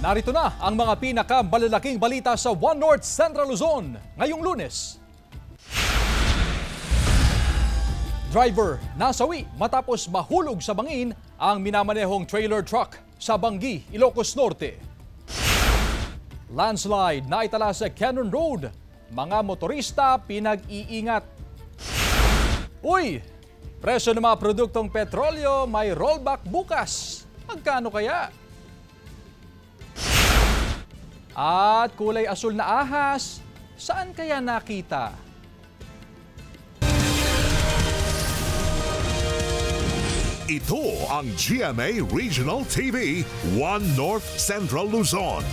Narito na ang mga pinakamalalaking balita sa One North Central Luzon ngayong Lunes. Driver nasawi matapos mahulog sa bangin ang minamanehong trailer truck sa Banggi, Ilocos Norte. Landslide na itala sa Cannon Road. Mga motorista pinag-iingat. Uy! Presyo ng mga produktong petrolyo may rollback bukas. Magkano kaya? At kulay asul na ahas, saan kaya nakita? Ito ang GMA Regional TV, One North Central Luzon.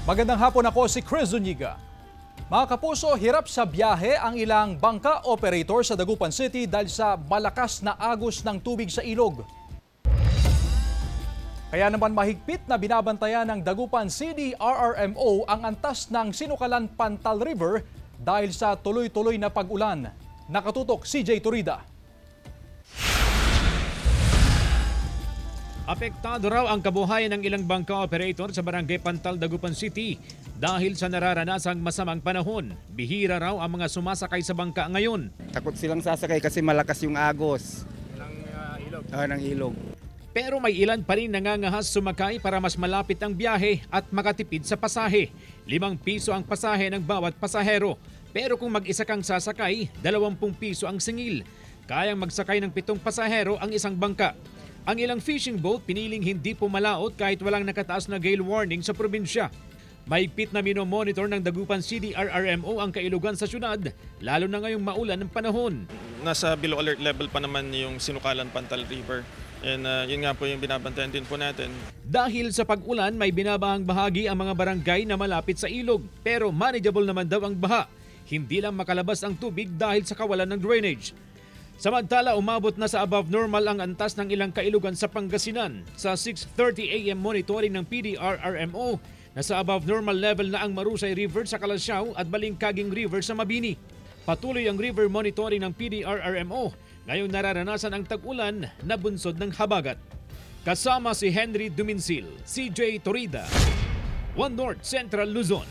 Magandang hapon, ako si Chris Zuniga. Mga kapuso, hirap sa biyahe ang ilang bangka operator sa Dagupan City dahil sa malakas na agos ng tubig sa ilog. Kaya naman mahigpit na binabantayan ng Dagupan City RRMO ang antas ng Sinukalan Pantal River dahil sa tuloy-tuloy na pag-ulan. Nakatutok CJ Turida. Apektado raw ang kabuhayan ng ilang bangka operator sa Barangay Pantal, Dagupan City dahil sa nararanasang masamang panahon. Bihira raw ang mga sumasakay sa bangka ngayon. Takot silang sasakay kasi malakas yung agos ng ilog. Pero may ilan pa rin nangangahas sumakay para mas malapit ang biyahe at makatipid sa pasahe. 5 piso ang pasahe ng bawat pasahero. Pero kung mag-isa kang sasakay, 20 piso ang singil. Kayang magsakay ng 7 pasahero ang isang bangka. Ang ilang fishing boat piniling hindi pumalaot kahit walang nakataas na gale warning sa probinsya. Mahigpit na minomonitor ng Dagupan City RRMO ang kailugan sa syudad, lalo na ngayong maulan ng panahon. Nasa below alert level pa naman yung Sinukalan Pantal River. And yun nga po yung binabantayan din po natin. Dahil sa pag-ulan, may binabahang bahagi ang mga barangay na malapit sa ilog. Pero manageable naman daw ang baha. Hindi lang makalabas ang tubig dahil sa kawalan ng drainage. Samantala, umabot na sa above normal ang antas ng ilang kailugan sa Pangasinan. Sa 6:30 AM monitoring ng PDRRMO, nasa above normal level na ang Marusay River sa Calasiao at Balingkaging River sa Mabini. Patuloy ang river monitoring ng PDRRMO. Ngayong nararanasan ang tag-ulan na bunsod ng habagat. Kasama si Henry Duminsil, CJ Torida, One North Central Luzon.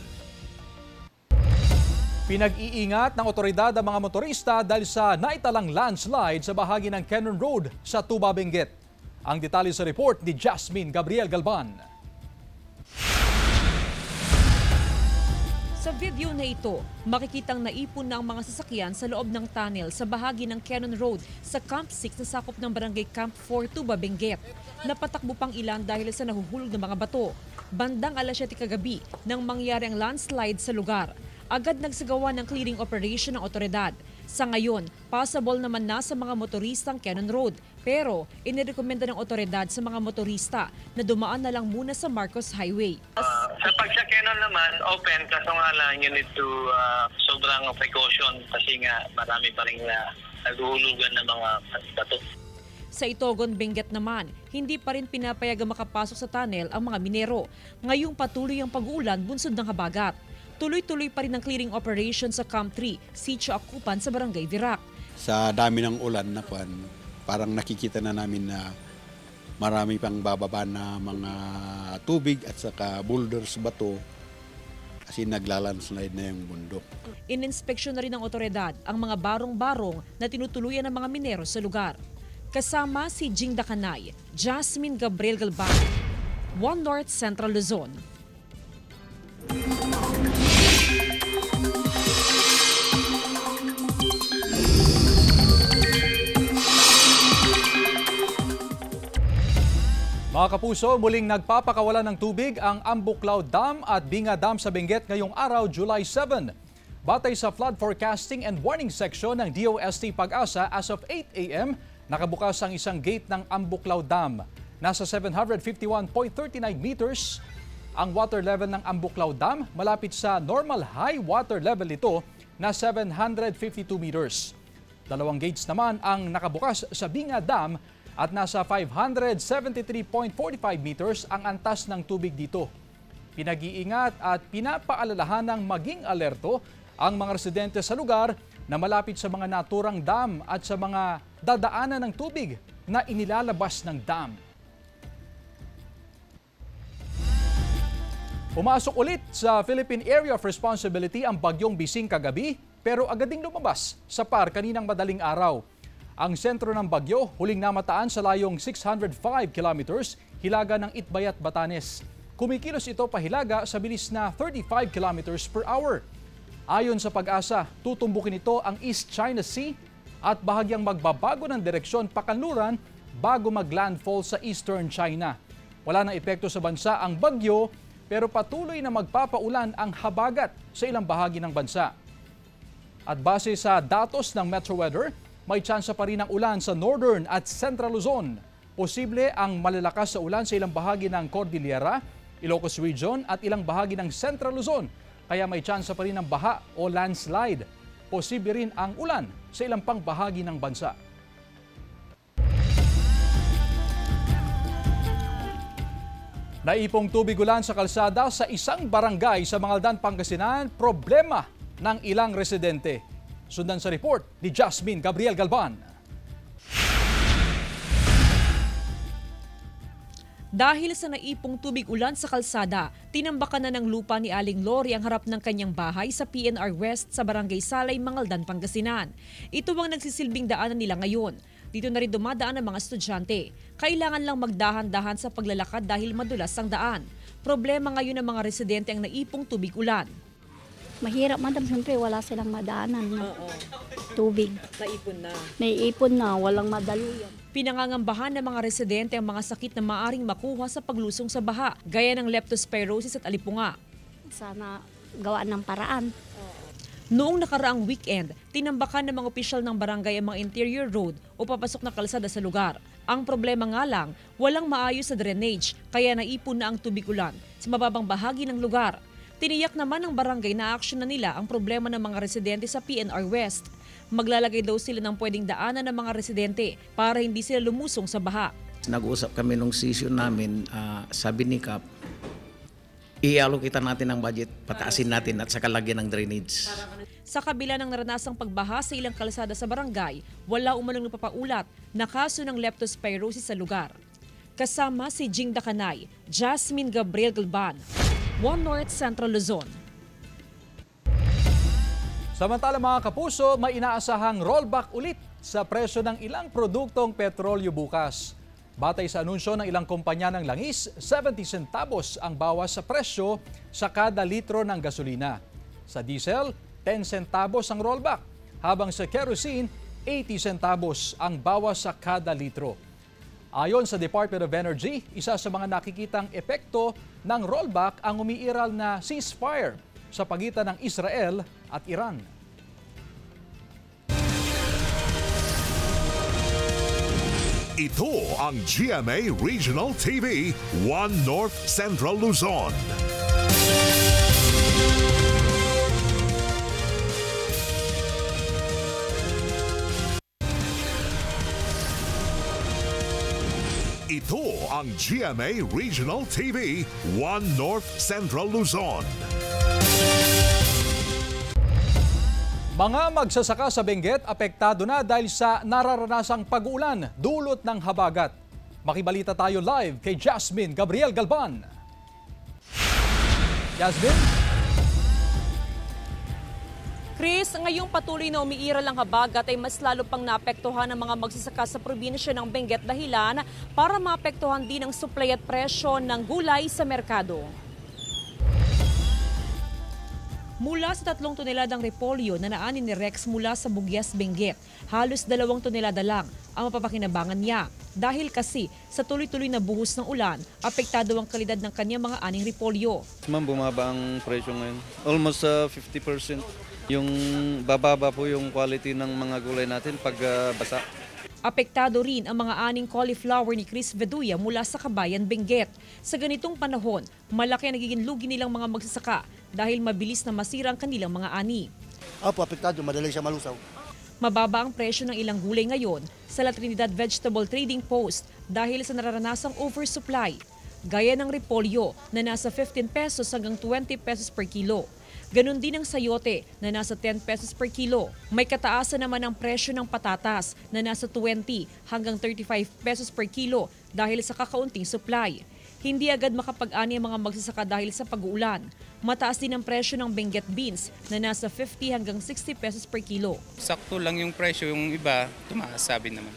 Pinag-iingat ng otoridad ang mga motorista dahil sa naitalang landslide sa bahagi ng Cannon Road sa Tuba, Benguet. Ang detalye sa report ni Jasmine Gabriel Galban. Sa video na ito, makikitang naipon na ang mga sasakyan sa loob ng tunnel sa bahagi ng Cannon Road sa Camp 6 na sakop ng Barangay Camp 4, Tuba, Benguet. Napatakbo pang ilan dahil sa nahuhulog ng mga bato. Bandang alas 7 kagabi nang mangyari ang landslide sa lugar. Agad nagsagawa ng clearing operation ng otoridad. Sa ngayon, possible naman na sa mga motorista ang Cannon Road. Pero inirekomenda ng otoridad sa mga motorista na dumaan na lang muna sa Marcos Highway. Sa pagsa Cannon naman, open. Kaso nga lang, you need to sobrang precaution kasi nga marami pa rin naguhulugan ng mga bato. Sa Itogon, Benguet naman, hindi pa rin pinapayagang makapasok sa tunnel ang mga minero. Ngayong patuloy ang pag-uulan bunsod ng habagat. Tuloy-tuloy pa rin ang clearing operation sa Camp 3, Sitio Akupan sa Barangay Virac. Sa dami ng ulan na parang nakikita na namin na marami pang bababa na mga tubig at saka boulders, bato kasi naglalandslide na yung bundok. Ininspeksyon na rin ng otoridad ang mga barong-barong na tinutuluyan ng mga minero sa lugar. Kasama si Jing Dakanay, Jasmine Gabriel Galban, One North Central Luzon. Mga kapuso, muling nagpapakawalan ng tubig ang Ambuklaw Dam at Binga Dam sa Benguet ngayong araw, July 7. Batay sa flood forecasting and warning section ng DOST Pag-asa, as of 8 a.m., nakabukas ang isang gate ng Ambuklaw Dam. Nasa 751.39 meters ang water level ng Ambuklaw Dam, malapit sa normal high water level nito na 752 meters. 2 gates naman ang nakabukas sa Binga Dam at nasa 573.45 meters ang antas ng tubig dito. Pinag-iingat at pinapaalalahanang maging alerto ang mga residente sa lugar na malapit sa mga naturang dam at sa mga dadaanan ng tubig na inilalabas ng dam. Pumasok ulit sa Philippine Area of Responsibility ang bagyong Bising kagabi pero agad ding lumabas sa PAR kaninang madaling araw. Ang sentro ng bagyo huling namataan sa layong 605 kilometers hilaga ng Itbayat, Batanes. Kumikilos ito pahilaga sa bilis na 35 kilometers per hour. Ayon sa Pag-asa, tutumbukin ito ang East China Sea at bahagyang magbabago ng direksyon pakanluran bago maglandfall sa Eastern China. Wala nang epekto sa bansa ang bagyo pero patuloy na magpapaulan ang habagat sa ilang bahagi ng bansa. At base sa datos ng Metro Weather, may tsansa pa rin ng ulan sa Northern at Central Luzon. Posible ang malalakas sa ulan sa ilang bahagi ng Cordillera, Ilocos Region at ilang bahagi ng Central Luzon. Kaya may tsansa pa rin ng baha o landslide. Posible rin ang ulan sa ilang pang bahagi ng bansa. Naipong tubig ulan sa kalsada sa isang barangay sa Mangaldan, Pangasinan, problema ng ilang residente. Sundan sa report ni Jasmine Gabriel Galban. Dahil sa naipong tubig ulan sa kalsada, tinambakan na ng lupa ni Aling Lori ang harap ng kanyang bahay sa PNR West sa Barangay Salay, Mangaldan, Pangasinan. Ito ang nagsisilbing daanan nila ngayon. Dito na rin dumadaan ang mga estudyante. Kailangan lang magdahan-dahan sa paglalakad dahil madulas ang daan. Problema ngayon ng mga residente ang naipong tubig ulan. Mahirap, madam. Siyempre, wala silang madaanan na tubig. Naipon na. Naiipon na, walang madaluyan. Pinangangambahan ng mga residente ang mga sakit na maaring makuha sa paglusong sa baha, gaya ng leptospirosis at alipunga. Sana gawaan ng paraan. Noong nakaraang weekend, tinambakan ng mga opisyal ng barangay ang mga interior road o papasok na kalsada sa lugar. Ang problema nga lang, walang maayos sa drainage, kaya naipon na ang tubig ulan sa mababang bahagi ng lugar. Tiniyak naman ng barangay na aksyon na nila ang problema ng mga residente sa PNR West. Maglalagay daw sila ng pwedeng daanan ng mga residente para hindi sila lumusong sa baha. Nag-uusap kami nung session namin, sabi ni Kap, i-allocate natin ang budget, pataasin natin at saka lagyan ng drainage. Sa kabila ng naranasang pagbaha sa ilang kalsada sa barangay, wala umanong napapaulat na kaso ng leptospirosis sa lugar. Kasama si Jing Dakanay, Jasmine Gabriel Galban, One North Central Luzon. Samantala mga kapuso, may inaasahang rollback ulit sa presyo ng ilang produktong petrolyo bukas. Batay sa anunsyo ng ilang kumpanya ng langis, 70 centavos ang bawas sa presyo sa kada litro ng gasolina. Sa diesel, 10 centavos ang rollback, habang sa kerosene, 80 centavos ang bawas sa kada litro. Ayon sa Department of Energy, isa sa mga nakikitang epekto ng rollback ang umiiral na ceasefire sa pagitan ng Israel at Iran. Ito ang GMA Regional TV, One North Central Luzon. Ito ang GMA Regional TV, One North Central Luzon. Mga magsasaka sa Benguet apektado na dahil sa nararanasang pag-uulan dulot ng habagat. Makibalita tayo live kay Jasmine Gabriel Galban. Jasmine? Chris, ngayong patuloy na umiiral ang habagat ay mas lalo pang naapektuhan ng mga magsasaka sa probinsya ng Benguet dahilan para maapektuhan din ang supply at presyo ng gulay sa merkado. Mula sa 3 toneladang repolyo na naanin ni Rex mula sa Bugyas, Benguet, halos 2 tonelada lang ang mapapakinabangan niya. Dahil kasi sa tuloy-tuloy na buhos ng ulan, apektado ang kalidad ng kanyang mga aning repolyo. Ma'am, bumaba ang presyo ngayon. Almost 50%. Yung bababa po yung quality ng mga gulay natin pag basa. Apektado rin ang mga aning cauliflower ni Chris Veduya mula sa Kabayan, Benguet. Sa ganitong panahon, malaki ang nagiging lugi nilang mga magsasaka dahil mabilis na masira ang kanilang mga ani. Opo, apektado. Madali siya malusaw. Mababa ang presyo ng ilang gulay ngayon sa La Trinidad Vegetable Trading Post dahil sa nararanasang oversupply. Gaya ng repolyo na nasa 15 pesos hanggang 20 pesos per kilo. Ganon din ang sayote na nasa 10 pesos per kilo. May kataasan naman ang presyo ng patatas na nasa 20 hanggang 35 pesos per kilo dahil sa kakaunting supply. Hindi agad makapag-ani ang mga magsasaka dahil sa pag-uulan. Mataas din ang presyo ng benguet beans na nasa 50 hanggang 60 pesos per kilo. Sakto lang yung presyo, yung iba tumaas sabi naman.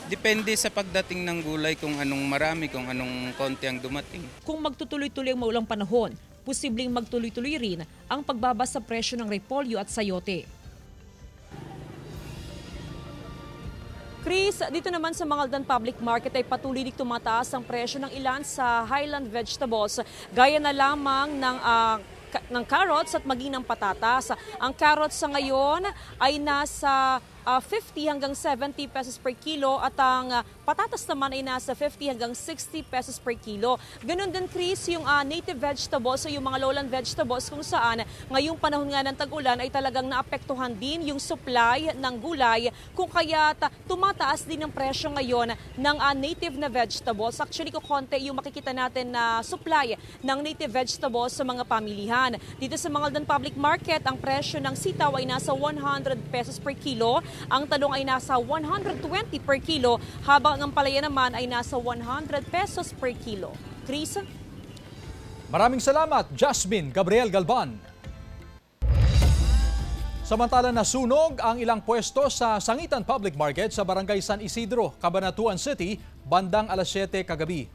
Depende sa pagdating ng gulay kung anong marami, kung anong konti ang dumating. Kung magtutuloy-tuloy ang maulang panahon, posibleng magtuloy-tuloy rin ang pagbaba sa presyo ng repolyo at sayote. Chris, dito naman sa Mangaldan Public Market ay patuloy din tumataas ang presyo ng ilan sa highland vegetables, gaya na lamang ng carrots at maging ng patatas. Ang carrots sa ngayon ay nasa 50 hanggang 70 pesos per kilo at ang patatas naman ay nasa 50 hanggang 60 pesos per kilo. Ganun din, Chris, yung native vegetables o yung mga lowland vegetables kung saan ngayong panahon nga ng tag-ulan ay talagang naapektuhan din yung supply ng gulay kung kaya tumataas din ang presyo ngayon ng native na vegetables. Actually, kukonte yung makikita natin na supply ng native vegetables sa mga pamilihan. Dito sa Mangaldan Public Market, ang presyo ng sitaw ay nasa 100 pesos per kilo. Ang talong ay nasa 120 per kilo, habang ang palaya naman ay nasa 100 pesos per kilo. Chris? Maraming salamat, Jasmine Gabriel Galban. Samantala nasunog ang ilang pwesto sa Sangitan Public Market sa Barangay San Isidro, Cabanatuan City, bandang alas 7 kagabi.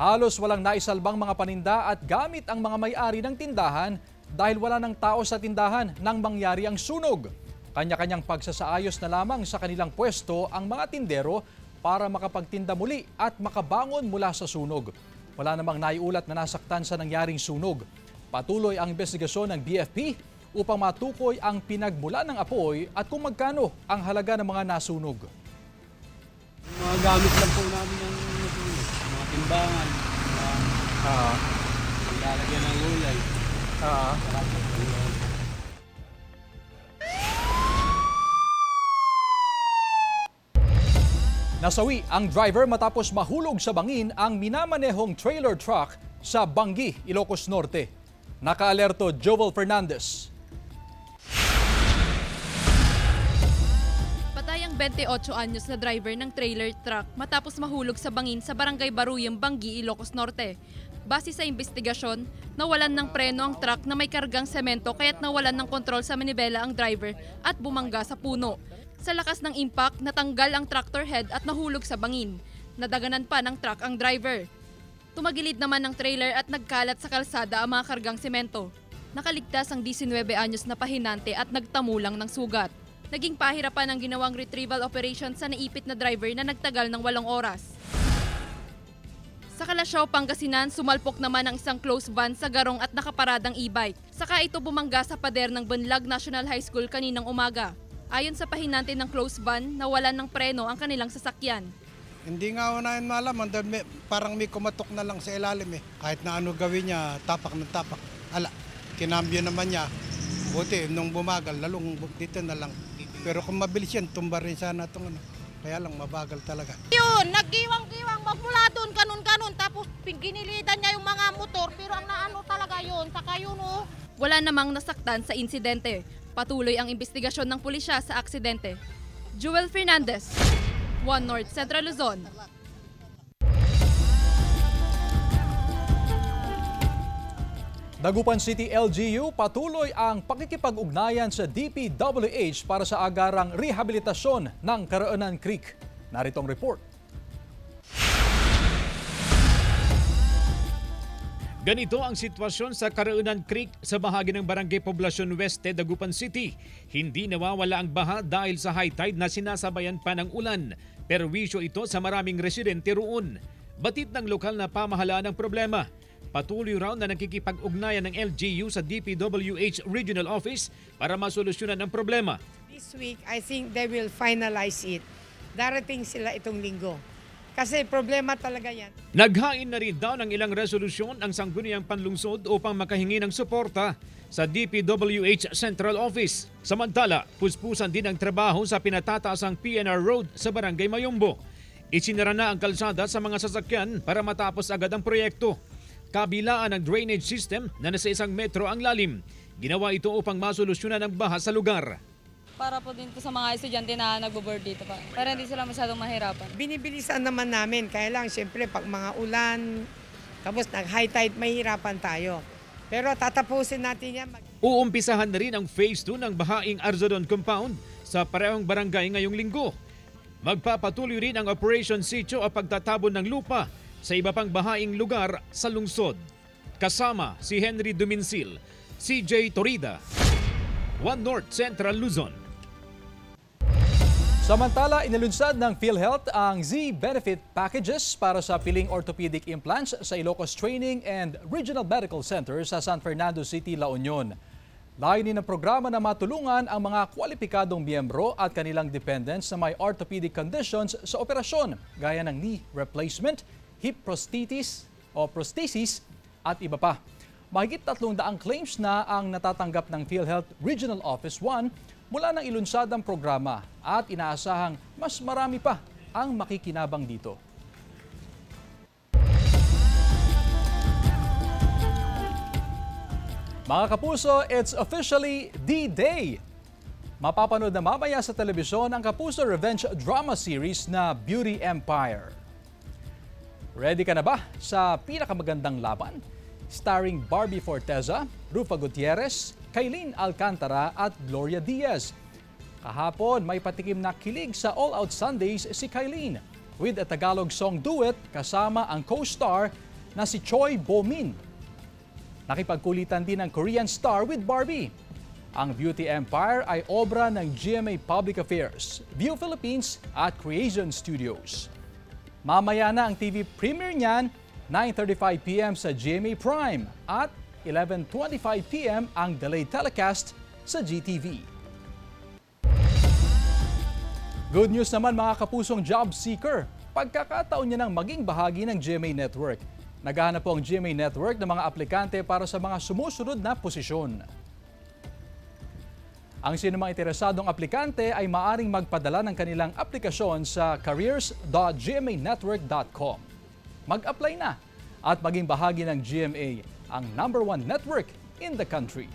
Halos walang naisalbang mga paninda at gamit ang mga may-ari ng tindahan dahil wala ng tao sa tindahan nang mangyari ang sunog. Kanya-kanyang pagsasaayos na lamang sa kanilang pwesto ang mga tindero para makapagtinda muli at makabangon mula sa sunog. Wala namang naiulat na nasaktan sa nangyaring sunog. Patuloy ang investigasyon ng BFP upang matukoy ang pinagmula ng apoy at kung magkano ang halaga ng mga nasunog. Mga gamit lang po namin ng mga timbangan, lalagyan ng gulay. Nasawi ang driver matapos mahulog sa bangin ang minamanehong trailer truck sa Bangi, Ilocos Norte. Nakaalerto Joel Fernandez. Patay ang 28 anyos na driver ng trailer truck matapos mahulog sa bangin sa Barangay Baruyang, Bangi, Ilocos Norte. Base sa investigasyon, nawalan ng preno ang truck na may kargang semento kaya't nawalan ng kontrol sa manibela ang driver at bumangga sa puno. Sa lakas ng impact, natanggal ang tractor head at nahulog sa bangin. Nadaganan pa ng truck ang driver. Tumagilid naman ng trailer at nagkalat sa kalsada ang mga kargang semento. Nakaligtas ang 19 anyos na pahinante at nagtamulang ng sugat. Naging pahirapan ang ginawang retrieval operation sa naipit na driver na nagtagal ng 8 oras. Sa Kalasyaw, Pangasinan, sumalpok naman ang isang close van sa garong at nakaparadang e-bike. Saka ito bumangga sa pader ng Bunlag National High School kaninang umaga. Ayon sa pahinante ng close van, nawalan ng preno ang kanilang sasakyan. Hindi nga unahin malaman dahil parang may kumatok na lang sa ilalim eh. Kahit na ano gawin niya, tapak ng tapak. Kinambyo naman niya. Buti, nung bumagal, lalong dito na lang. Pero kung mabilis yan, tumba rin sana itong ano. Kaya lang, mabagal talaga. Yun, naggiwang-giwang, magmula doon, kanon-kanon. Tapos ginilitan niya yung mga motor. Pero ang naano talaga yun, saka yun oh. Wala namang nasaktan sa insidente. Patuloy ang investigasyon ng pulisya sa aksidente. Joel Fernandez, One North Central Luzon. Dagupan City LGU patuloy ang pakikipag-ugnayan sa DPWH para sa agarang rehabilitasyon ng Karoonan Creek. Narito ang report. Ganito ang sitwasyon sa Karoonan Creek sa bahagi ng Barangay Poblacion Weste, Dagupan City. Hindi nawawala ang baha dahil sa high tide na sinasabayan pa ng ulan. Perwisyo ito sa maraming residente roon. Batid ng lokal na pamahalaan ang problema. Patuloy raw na nakikipag-ugnayan ng LGU sa DPWH Regional Office para masolusyonan ang problema. This week, I think they will finalize it. Darating sila itong linggo. Kasi problema talaga yan. Naghain na rin daw ng ilang resolusyon ang Sangguniang Panlungsod upang makahingi ng suporta sa DPWH Central Office. Samantala, puspusan din ang trabaho sa pinatataasang PNR Road sa Barangay Mayombo. Isinara na ang kalsada sa mga sasakyan para matapos agad ang proyekto. Kabilaan ng drainage system na nasa 1 metro ang lalim. Ginawa ito upang masolusyonan ang baha sa lugar. Para po din sa mga estudyante na nagbo-board dito pa. Para hindi sila masyadong mahirapan. Binibilisan naman namin. Kaya lang, siyempre, pag mga ulan, Tapos nag-high tide, mahirapan tayo. Pero tatapusin natin yan. Uumpisahan na rin ang Phase 2 ng Bahaing Arzadon Compound sa parehong barangay ngayong linggo. Magpapatuloy rin ang Operation Sitio o pagtatabon ng lupa sa iba pang bahaing lugar sa lungsod. Kasama si Henry Duminsil, CJ Torida, One North Central Luzon. Samantala, inilunsad ng PhilHealth ang Z-Benefit Packages para sa piling orthopedic implants sa Ilocos Training and Regional Medical Center sa San Fernando City, La Union. Layunin ng programa na matulungan ang mga kwalipikadong miyembro at kanilang dependents na may orthopedic conditions sa operasyon gaya ng knee replacement, hip prosthesis at iba pa. Mahigit 300 claims na ang natatanggap ng PhilHealth Regional Office 1 mula nang ilunsad ang programa at inaasahang mas marami pa ang makikinabang dito. Mga kapuso, it's officially D-Day! Mapapanood na mamaya sa telebisyon ang Kapuso Revenge drama series na Beauty Empire. Ready ka na ba sa pinakamagandang laban? Starring Barbie Forteza, Rufa Gutierrez, Kailin Alcantara at Gloria Diaz. Kahapon may patikim na kilig sa All Out Sundays si Kailin with a Tagalog song duet kasama ang co-star na si Choi Bo-min. Nakipagkulitan din ang Korean star with Barbie. Ang Beauty Empire ay obra ng GMA Public Affairs, View Philippines at Creation Studios. Mamaya na ang TV premiere niyan, 9:35 p.m. sa GMA Prime at 11:25 p.m. ang delayed telecast sa GTV. Good news naman mga kapusong job seeker. Pagkakataon niya ng maging bahagi ng GMA Network. Naghahanap po ang GMA Network ng mga aplikante para sa mga sumusunod na posisyon. Ang sinumang interesadong aplikante ay maaring magpadala ng kanilang aplikasyon sa careers.gmanetwork.com. Mag-apply na at maging bahagi ng GMA, ang #1 network in the country.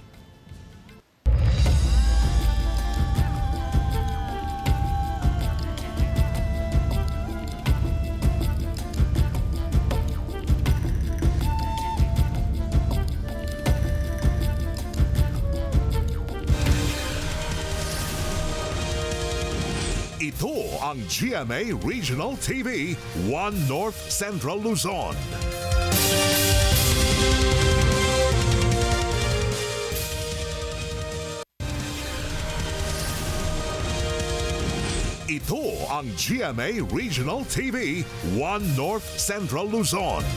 Ito ang GMA Regional TV, One North Central Luzon. Ito ang GMA Regional TV, One North Central Luzon.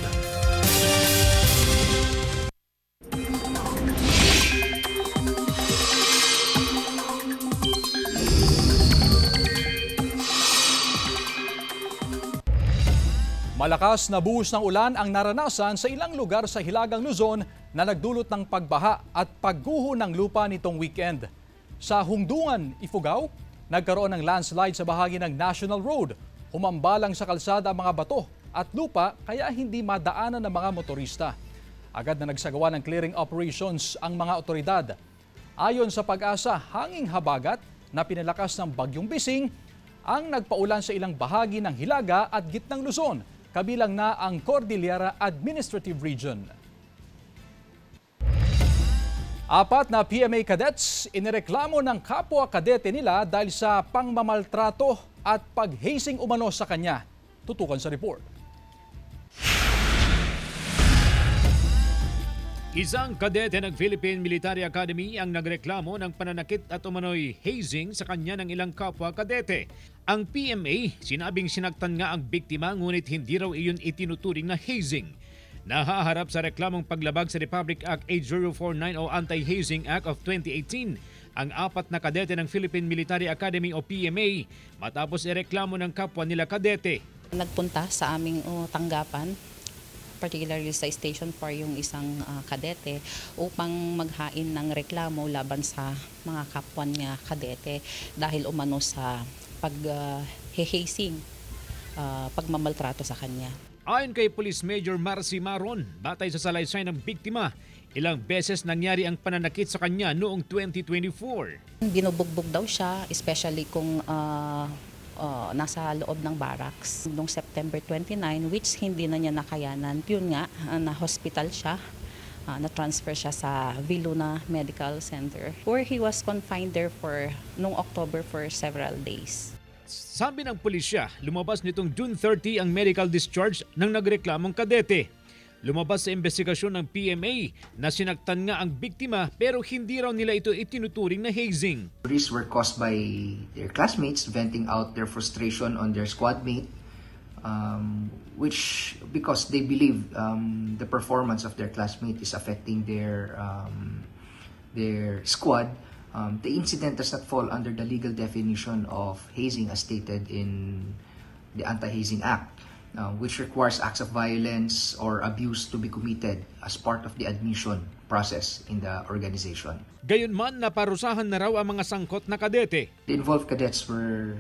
Malakas na buhos ng ulan ang naranasan sa ilang lugar sa Hilagang Luzon na nagdulot ng pagbaha at pagguho ng lupa nitong weekend. Sa Hungdungan, Ifugao, nagkaroon ng landslide sa bahagi ng National Road. Humambalang sa kalsada ang mga bato at lupa kaya hindi madaanan ng mga motorista. Agad na nagsagawa ng clearing operations ang mga otoridad. Ayon sa Pag-asa, hanging habagat na pinalakas ng Bagyong Bising ang nagpaulan sa ilang bahagi ng Hilaga at Gitnang Luzon, kabilang na ang Cordillera Administrative Region. 4 na PMA cadets inireklamo ng kapwa kadete nila dahil sa pangmamaltrato at paghasing umano sa kanya. Tutukan sa report. Isang kadete ng Philippine Military Academy ang nagreklamo ng pananakit at umano'y hazing sa kanya ng ilang kapwa kadete. Ang PMA, sinabing sinaktan nga ang biktima ngunit hindi raw iyon itinuturing na hazing. Nahaharap sa reklamong paglabag sa Republic Act 8049 o Anti-Hazing Act of 2018 ang 4 na kadete ng Philippine Military Academy o PMA matapos ireklamo ng kapwa nila kadete. Nagpunta sa aming tanggapan, particularly sa Station 4 yung isang kadete upang maghain ng reklamo laban sa mga kapwa niya kadete dahil umano sa pag-hazing, pagmamaltrato sa kanya. Ayon kay Police Major Marcy Maron, batay sa salaysay ng biktima, ilang beses nangyari ang pananakit sa kanya noong 2024. Binubugbog daw siya, especially kung nasa loob ng barracks. Noong September 29, which hindi na niya nakayanan, yun nga, na-hospital siya. Na-transfer siya sa Viluna Medical Center where he was confined there noong October for several days. Sabi ng pulisya, lumabas nitong June 30 ang medical discharge ng nagreklamong kadete. Lumabas sa investigasyon ng PMA na sinaktan nga ang biktima pero hindi raw nila ito itinuturing na hazing. These were caused by their classmates venting out their frustration on their squad mate, which because they believe the performance of their classmate is affecting their squad. The incident does not fall under the legal definition of hazing as stated in the Anti-Hazing Act, which requires acts of violence or abuse to be committed as part of the admission process in the organization. Gayunman, naparusahan na raw ang mga sangkot na kadete. The involved cadets were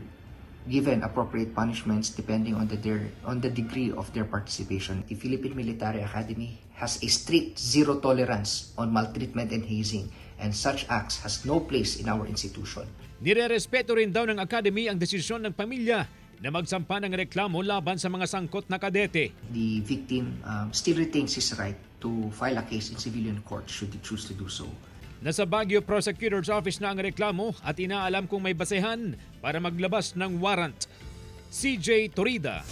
given appropriate punishments depending on the degree of their participation. The Philippine Military Academy has a strict zero tolerance on maltreatment and hazing, and such acts has no place in our institution. Nirerespeto rin daw ng Academy ang desisyon ng pamilya na magsampa ng reklamo laban sa mga sangkot na kadete. The victim still retains his right to file a case in civilian court should he choose to do so. Nasa Baguio Prosecutor's Office na ang reklamo at inaalam kung may basehan para maglabas ng warrant. CJ Torida,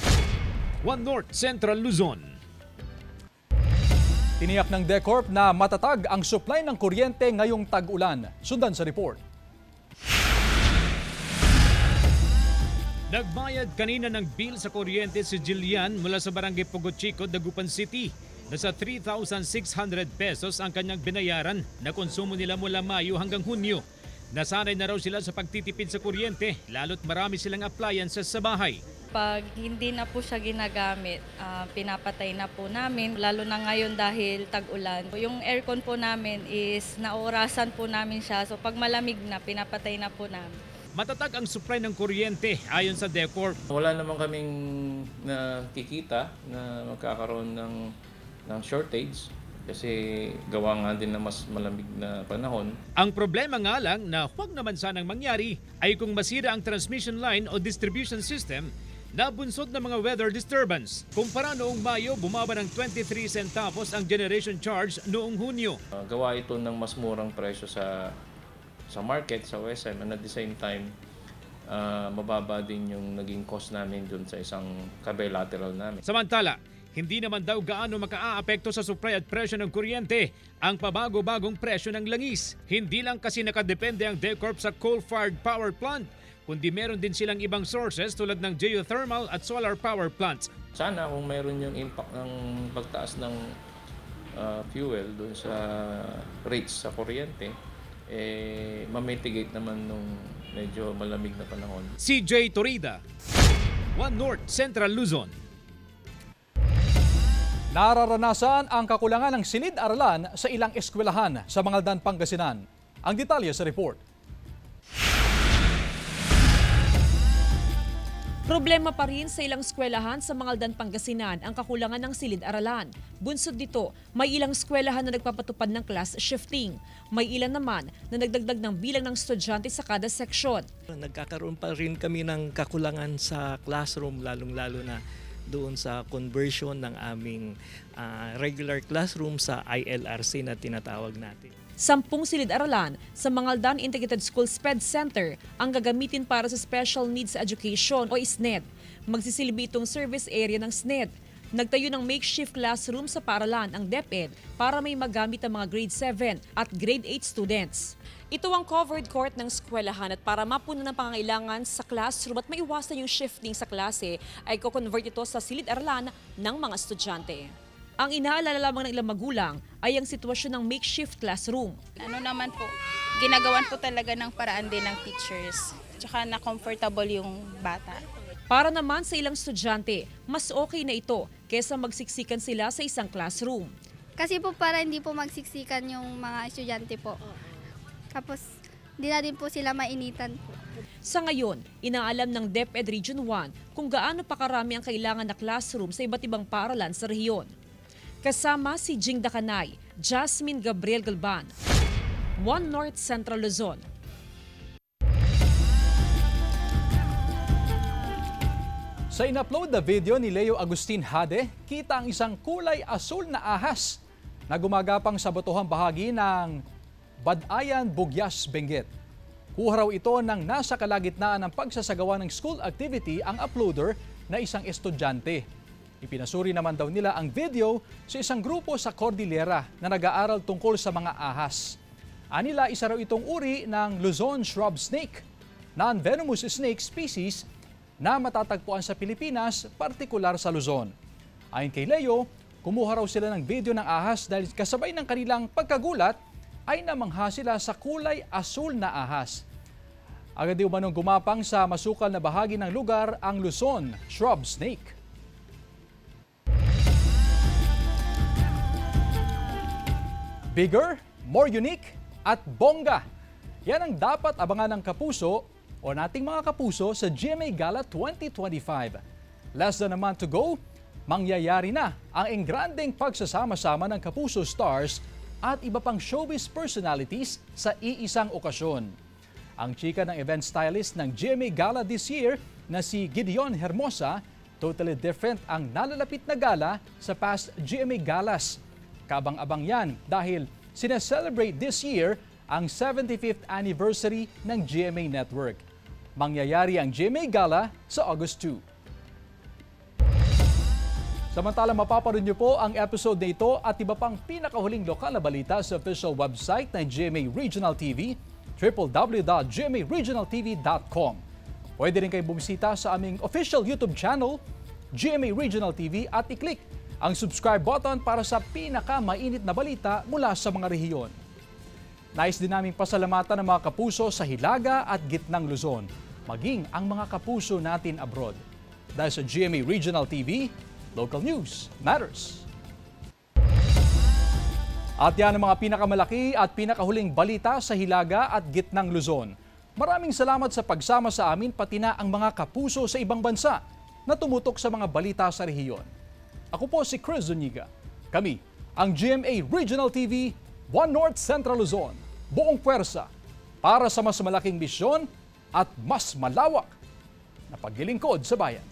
One North Central Luzon. Tiniyak ng DECORP na matatag ang supply ng kuryente ngayong tag-ulan. Sundan sa report. Nagbayad kanina ng bill sa kuryente si Jillian mula sa Barangay Pugot Chico, Dagupan City. Nasa 3,600 pesos ang kanyang binayaran na konsumo nila mula Mayo hanggang Hunyo. Nasanay na raw sila sa pagtitipid sa kuryente, lalo't marami silang appliances sa bahay. Pag hindi na po siya ginagamit, pinapatay na po namin, lalo na ngayon dahil tag-ulan. Yung aircon po namin is naorasan po namin siya, so pag malamig na, pinapatay na po namin. Matatag ang supply ng kuryente ayon sa DECORP. Wala naman kaming nakikita na magkakaroon ng shortage kasi gawa nga din na mas malamig na panahon. Ang problema nga lang na huwag naman sanang mangyari ay kung masira ang transmission line o distribution system na bunsod ng mga weather disturbance. Kumpara noong Mayo, bumaba ng 23 centavos ang generation charge noong Hunyo. Gawa ito ng mas murang presyo sa market, sa OSM, and at the same time, mababa din yung naging cost namin dun sa isang kabilateral namin. Samantala, hindi naman daw gaano makaaapekto sa supply at presyo ng kuryente ang pabago-bagong presyo ng langis. Hindi lang kasi nakadepende ang DECORP sa coal-fired power plant, kundi meron din silang ibang sources tulad ng geothermal at solar power plants. Sana kung meron yung impact ng pagtaas ng fuel doon sa rates sa kuryente, ma-mitigate naman nung medyo malamig na panahon. CJ Torida, One North Central Luzon. Nararanasan ang kakulangan ng silid-aralan sa ilang eskwelahan sa Mangaldan, Pangasinan. Ang detalye sa report. Problema pa rin sa ilang eskwelahan sa Mangaldan, Pangasinan ang kakulangan ng silid-aralan. Bunsod dito, may ilang eskwelahan na nagpapatupad ng class shifting. May ilan naman na nagdagdag ng bilang ng estudyante sa kada seksyon. Nagkakaroon pa rin kami ng kakulangan sa classroom, lalong-lalo na doon sa conversion ng aming regular classroom sa ILRC na tinatawag natin. 10 silid-aralan sa Mangaldan Integrated School SPED Center ang gagamitin para sa Special Needs Education o SNED. Magsisilbi itong service area ng SNED. Nagtayo ng makeshift classroom sa paaralan ang DepEd para may magamit ang mga grade 7 at grade 8 students. Ito ang covered court ng eskwelahan at para mapunan ang pangangailangan sa classroom at maiwasan yung shifting sa klase ay ko-convert ito sa silid-aralan ng mga estudyante. Ang inaalala lamang ng ilang magulang ay ang sitwasyon ng makeshift classroom. Ano naman po, ginagawan po talaga ng paraan din ng teachers. Tsaka na comfortable yung bata. Para naman sa ilang estudyante, mas okay na ito kesa magsiksikan sila sa isang classroom. Kasi po para hindi po magsiksikan yung mga estudyante po. Tapos di na din po sila mainitan po. Sa ngayon, inaalam ng DepEd Region 1 kung gaano pa karami ang kailangan na classroom sa iba't ibang paaralan sa rehiyon. Kasama si Jing Dakanay, Jasmine Gabriel Galban, One North Central Luzon. Sa in-upload na video ni Leo Agustin Hade, kita ang isang kulay asul na ahas na gumagapang sa batuhang bahagi ng Badayan, Bugyas, Benguet. Kuha raw ito ng nasa kalagitnaan ng pagsasagawa ng school activity ang uploader na isang estudyante. Ipinasuri naman daw nila ang video sa isang grupo sa Cordillera na nag-aaral tungkol sa mga ahas. Anila, isa raw itong uri ng Luzon shrub snake, non-venomous snake species na matatagpuan sa Pilipinas, partikular sa Luzon. Ayon kay Leo, kumuha raw sila ng video ng ahas dahil kasabay ng kanilang pagkagulat ay namangha sila sa kulay asul na ahas. Agad di umanong gumapang sa masukal na bahagi ng lugar ang Luzon shrub snake. Bigger, more unique, at bongga. Yan ang dapat abangan ng kapuso o nating mga kapuso sa GMA Gala 2025. Less than a month to go, mangyayari na ang engrandeng pagsasama-sama ng Kapuso Stars at iba pang showbiz personalities sa iisang okasyon. Ang chika ng event stylist ng GMA Gala this year na si Gideon Hermosa, totally different ang nalalapit na gala sa past GMA Galas. Kabang-abang yan dahil sineselebrate this year ang 75th anniversary ng GMA Network. Mangyayari ang GMA Gala sa August 2. Samantala, mapapanood niyo po ang episode na ito at iba pang pinakahuling lokal na balita sa official website ng GMA Regional TV, www.gmaregionaltv.com. Pwede rin kayo bumisita sa aming official YouTube channel, GMA Regional TV, at i-click ang subscribe button para sa pinakamainit na balita mula sa mga rehiyon. Nais din naming pasalamatan ng mga kapuso sa Hilaga at Gitnang Luzon, maging ang mga kapuso natin abroad. Dahil sa GMA Regional TV, local news matters. At yan ang mga pinakamalaki at pinakahuling balita sa Hilaga at Gitnang Luzon. Maraming salamat sa pagsama sa amin, pati na ang mga kapuso sa ibang bansa na tumutok sa mga balita sa rehiyon. Ako po si Chris Zuniga. Kami ang GMA Regional TV, One North Central Luzon. Buong puwersa para sa mas malaking misyon at mas malawak na paglilingkod sa bayan.